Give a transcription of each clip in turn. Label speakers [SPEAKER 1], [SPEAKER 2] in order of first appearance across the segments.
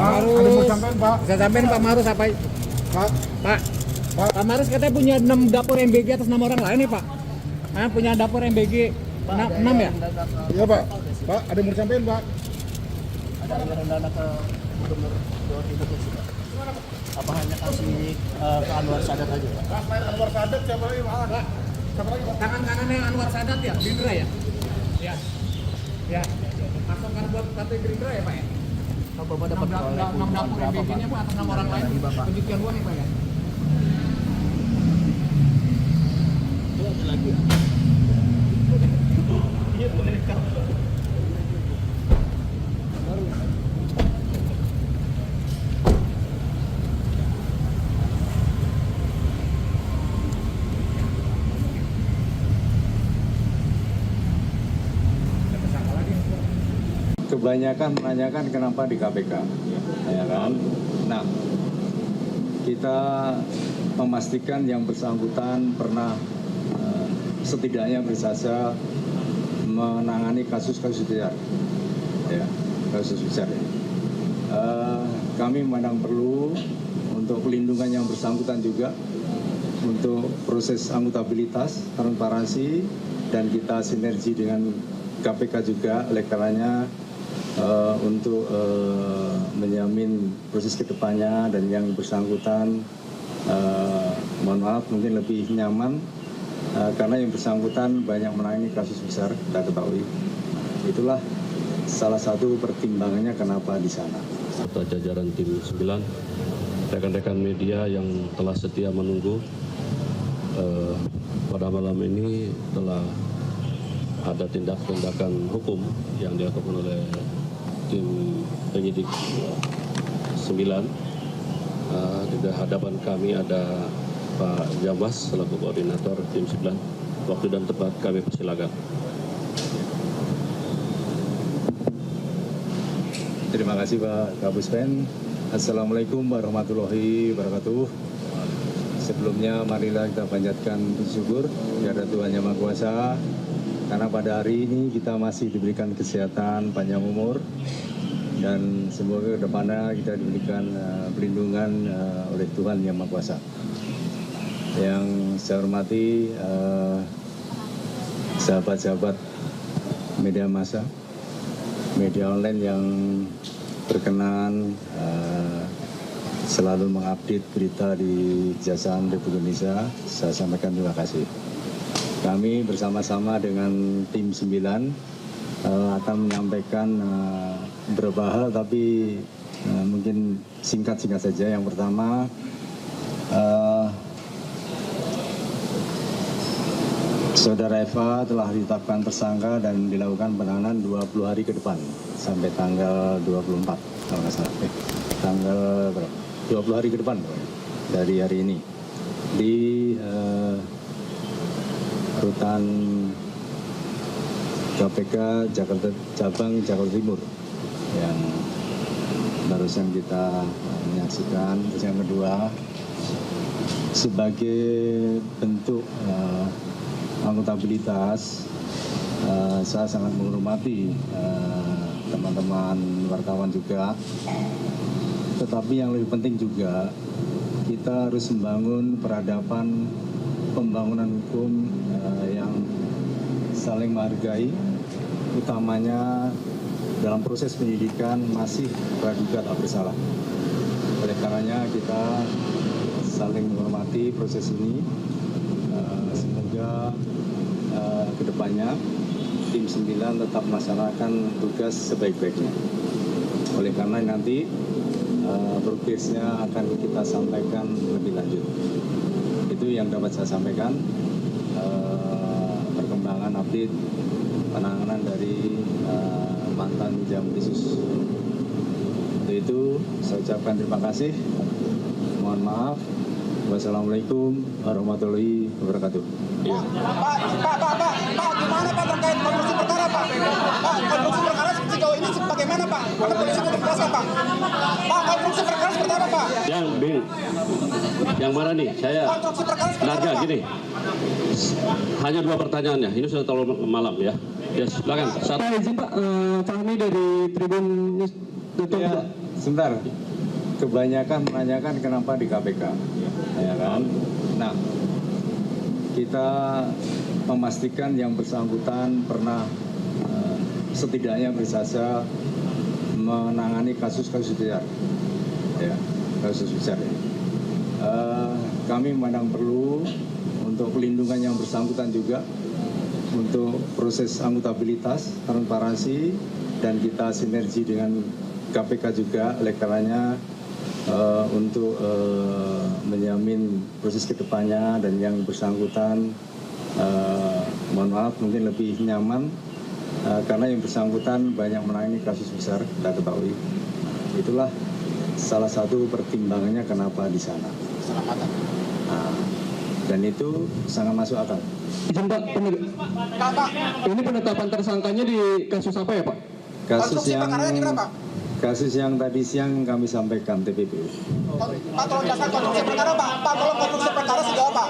[SPEAKER 1] Marus.
[SPEAKER 2] Ada mau sampein, Pak.
[SPEAKER 1] Bisa sampein Pak Marus apa?
[SPEAKER 2] Pak.
[SPEAKER 1] Pak Marus katanya punya 6 dapur MBG atas nama orang lain ya Pak? Punya dapur MBG 6 ya?
[SPEAKER 2] Iya Pak. Pak, ada mau sampein Pak.
[SPEAKER 3] Ada anggaran dana ke Gubernur Jawa Timur sih Pak. Apa hanya kasih ke Anwar Sadat aja Pak?
[SPEAKER 2] Pak, selain Anwar Sadat siapa lagi Pak? Siapa lagi Pak?
[SPEAKER 1] Tangan kanannya Anwar Sadat ya? Gerindra ya? Ya. Ya. Pasokan buat partai Gerindra ya Pak ya?
[SPEAKER 3] Kalau Bapak dapat
[SPEAKER 1] 6 dapur MBG-nya Pak atas nama orang lain. Pencucian uang ya Pak ya?
[SPEAKER 3] Ada lagi ya? Iya boleh kalau.
[SPEAKER 4] Kebanyakan menanyakan kenapa di KPK, ya kan? Nah, kita memastikan yang bersangkutan pernah setidaknya berjasa menangani kasus-kasus besar, ya, kasus besar. Ya. Kami memandang perlu untuk pelindungan yang bersangkutan juga, untuk proses akuntabilitas, transparansi, dan kita sinergi dengan KPK juga, oleh karenanya untuk menjamin proses kedepannya dan yang bersangkutan mohon maaf mungkin lebih nyaman karena yang bersangkutan banyak menangani kasus besar, kita ketahui. Itulah salah satu pertimbangannya kenapa di sana.
[SPEAKER 5] Serta jajaran tim 9, rekan-rekan media yang telah setia menunggu, pada malam ini telah ada tindakan hukum yang dilakukan oleh tim penyidik 9. Di hadapan kami ada Pak Jambas selaku koordinator tim 9. Waktu dan tempat kami persilakan.
[SPEAKER 4] Terima kasih Pak Kapuspen. Assalamualaikum warahmatullahi wabarakatuh. Sebelumnya marilah kita panjatkan syukur kepada Tuhan Yang Maha Kuasa, karena pada hari ini kita masih diberikan kesehatan, panjang umur, dan semoga ke depannya kita diberikan perlindungan oleh Tuhan Yang Maha Kuasa. Yang saya hormati sahabat-sahabat media massa, media online yang berkenan selalu mengupdate berita di Kejaksaan Republik Indonesia, saya sampaikan terima kasih. Kami bersama-sama dengan tim 9 akan menyampaikan beberapa hal, tapi mungkin singkat-singkat saja. Yang pertama, Saudara Eva telah ditetapkan tersangka dan dilakukan penahanan 20 hari ke depan sampai tanggal 24 kalau nggak salah. Tanggal berapa? 20 hari ke depan dari hari ini di rutan KPK Jakarta Cabang Jakarta Timur yang barusan kita menyaksikan. Terus yang kedua, sebagai bentuk akuntabilitas, saya sangat menghormati teman-teman wartawan juga, tetapi yang lebih penting juga kita harus membangun peradaban pembangunan hukum yang saling menghargai, utamanya dalam proses penyidikan masih praduga tak bersalah. Oleh karenanya kita saling menghormati proses ini. Semoga kedepannya tim 9 tetap melaksanakan tugas sebaik-baiknya. Oleh karena nanti progresnya akan kita sampaikan lebih lanjut. Itu yang dapat saya sampaikan, perkembangan update penanganan dari mantan Jampisus. Untuk itu saya ucapkan terima kasih. Mohon maaf. Wassalamualaikum warahmatullahi wabarakatuh.
[SPEAKER 6] Pak, gimana Pak terkait konstruksi perkara Pak? Pak, konstruksi perkara sejauh ini bagaimana Pak? Karena polisi sudah menjelaskan Pak. Pak, konstruksi perkara seperti apa Pak?
[SPEAKER 5] Yang mana nih? Saya
[SPEAKER 6] Konstruksi perkara seperti
[SPEAKER 5] Narga
[SPEAKER 6] apa?
[SPEAKER 5] gini. Hanya 2 pertanyaannya. Ini sudah terlalu malam ya. Ya, silakan.
[SPEAKER 7] Pak izin Pak, kami dari Tribun News.
[SPEAKER 4] Ya, sebentar. Kebanyakan menanyakan kenapa di KPK, ya kan? Nah, kita memastikan yang bersangkutan pernah setidaknya bersasa menangani kasus-kasus besar, ya, kasus besar. Kami memandang perlu untuk pelindungan yang bersangkutan juga, untuk proses akuntabilitas, transparansi, dan kita sinergi dengan KPK juga, oleh karenanya untuk menjamin proses kedepannya dan yang bersangkutan mohon maaf mungkin lebih nyaman karena yang bersangkutan banyak menangani kasus besar, kita ketahui. Itulah salah satu pertimbangannya kenapa di sana. Dan itu sangat masuk akal.
[SPEAKER 7] Ini penetapan tersangkanya di kasus apa ya Pak?
[SPEAKER 4] Kasus yang tadi siang kami sampaikan TPPU.
[SPEAKER 6] Pak, tolong jelaskan konstruksi perkara, Pak. Pak, tolong konstruksi perkara sejauh apa?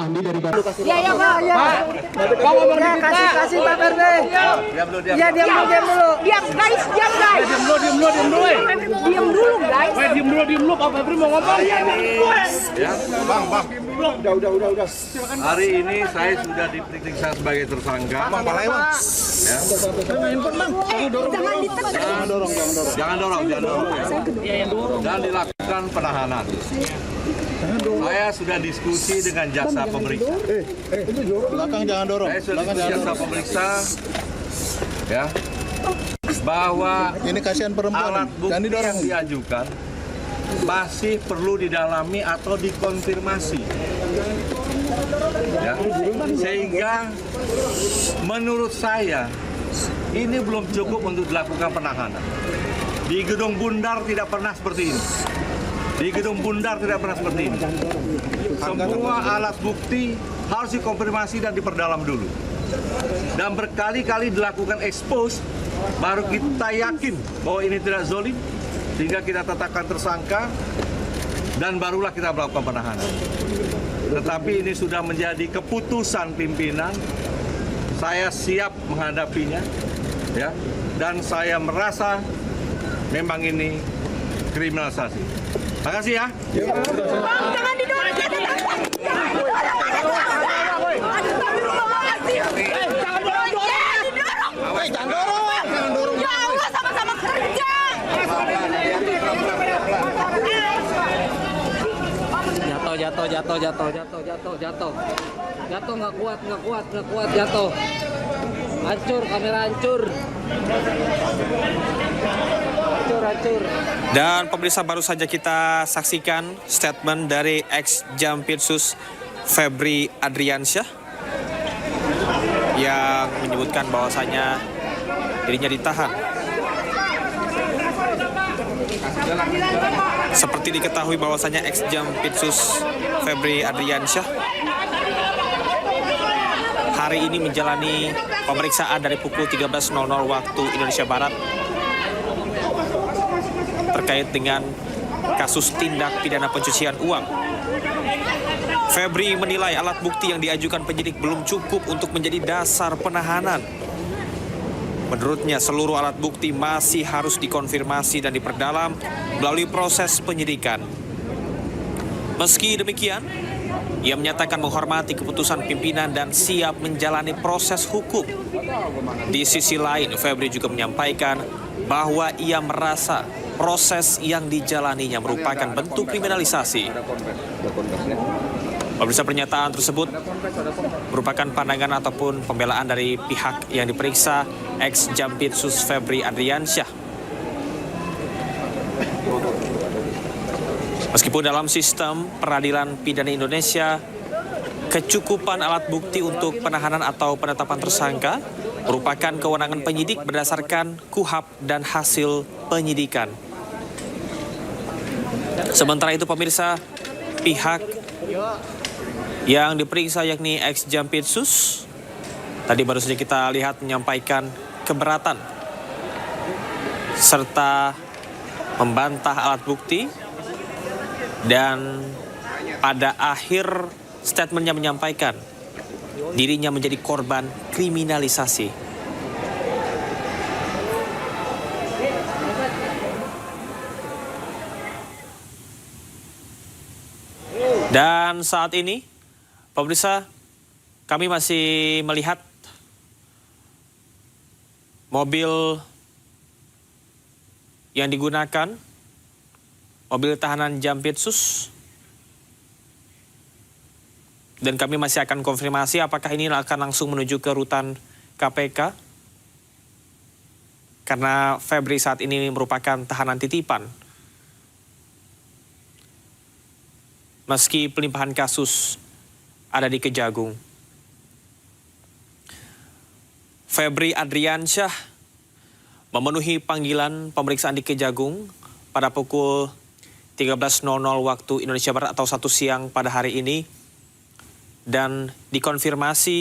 [SPEAKER 7] Andi dari Barat.
[SPEAKER 8] Ya Pak, ya. Pak ngomong ya, kasih Pak Berde. Ya diam dulu. Diam guys. Diam dulu. Diam dulu Pak Febri mau ngomong.
[SPEAKER 2] Ya, Bang. Udah.
[SPEAKER 9] Hari ini saya sudah diperiksa sebagai tersangka.
[SPEAKER 2] Bang, balai, Bang.
[SPEAKER 9] Ya. Jangan dorong. Dan dilakukan penahanan. Saya sudah diskusi dengan jaksa pemeriksa.
[SPEAKER 2] Belakang jangan dorong.
[SPEAKER 9] Saya sudah diskusi jaksa pemeriksa, ya, bahwa
[SPEAKER 2] Ini kasihan perempuan.
[SPEAKER 9] alat bukti yang diajukan masih perlu didalami atau dikonfirmasi, ya, sehingga menurut saya ini belum cukup untuk dilakukan penahanan. Di Gedung Bundar tidak pernah seperti ini. Semua alat bukti harus dikonfirmasi dan diperdalam dulu. Dan berkali-kali dilakukan expose, baru kita yakin bahwa ini tidak zolim, sehingga kita tetapkan tersangka, dan barulah kita melakukan penahanan. Tetapi ini sudah menjadi keputusan pimpinan, saya siap menghadapinya, ya, dan saya merasa memang ini kriminalisasi. Terima kasih ya.
[SPEAKER 8] Jangan didorong. Jangan dorong. Ya Allah, sama-sama kerja.
[SPEAKER 10] Jatuh nggak kuat jatuh. Hancur, kamera hancur.
[SPEAKER 11] Dan pemirsa, baru saja kita saksikan statement dari ex-Jampitsus Febri Adriansyah yang menyebutkan bahwasanya dirinya ditahan. Seperti diketahui bahwasanya ex-Jampitsus Febri Adriansyah hari ini menjalani pemeriksaan dari pukul 13.00 waktu Indonesia Barat terkait dengan kasus tindak pidana pencucian uang. Febri menilai alat bukti yang diajukan penyidik belum cukup untuk menjadi dasar penahanan. Menurutnya, seluruh alat bukti masih harus dikonfirmasi dan diperdalam melalui proses penyidikan. Meski demikian, ia menyatakan menghormati keputusan pimpinan dan siap menjalani proses hukum. Di sisi lain, Febri juga menyampaikan bahwa ia merasa proses yang dijalaninya merupakan bentuk kriminalisasi. Pemirsa, pernyataan tersebut merupakan pandangan ataupun pembelaan dari pihak yang diperiksa ex-Jampitsus Febri Adriansyah. Meskipun dalam sistem peradilan pidana Indonesia, kecukupan alat bukti untuk penahanan atau penetapan tersangka merupakan kewenangan penyidik berdasarkan KUHP dan hasil penyidikan. Sementara itu, pemirsa, pihak yang diperiksa yakni ex-Jampitsus tadi baru saja kita lihat menyampaikan keberatan serta membantah alat bukti, dan pada akhir statementnya menyampaikan dirinya menjadi korban kriminalisasi. Dan saat ini, pemirsa, kami masih melihat mobil yang digunakan, mobil tahanan Jampitsus. Dan kami masih akan konfirmasi apakah ini akan langsung menuju ke rutan KPK. Karena Febri saat ini merupakan tahanan titipan. Meski pelimpahan kasus ada di Kejagung. Febri Adriansyah memenuhi panggilan pemeriksaan di Kejagung pada pukul 13.00 waktu Indonesia Barat atau 1 siang pada hari ini. Dan dikonfirmasi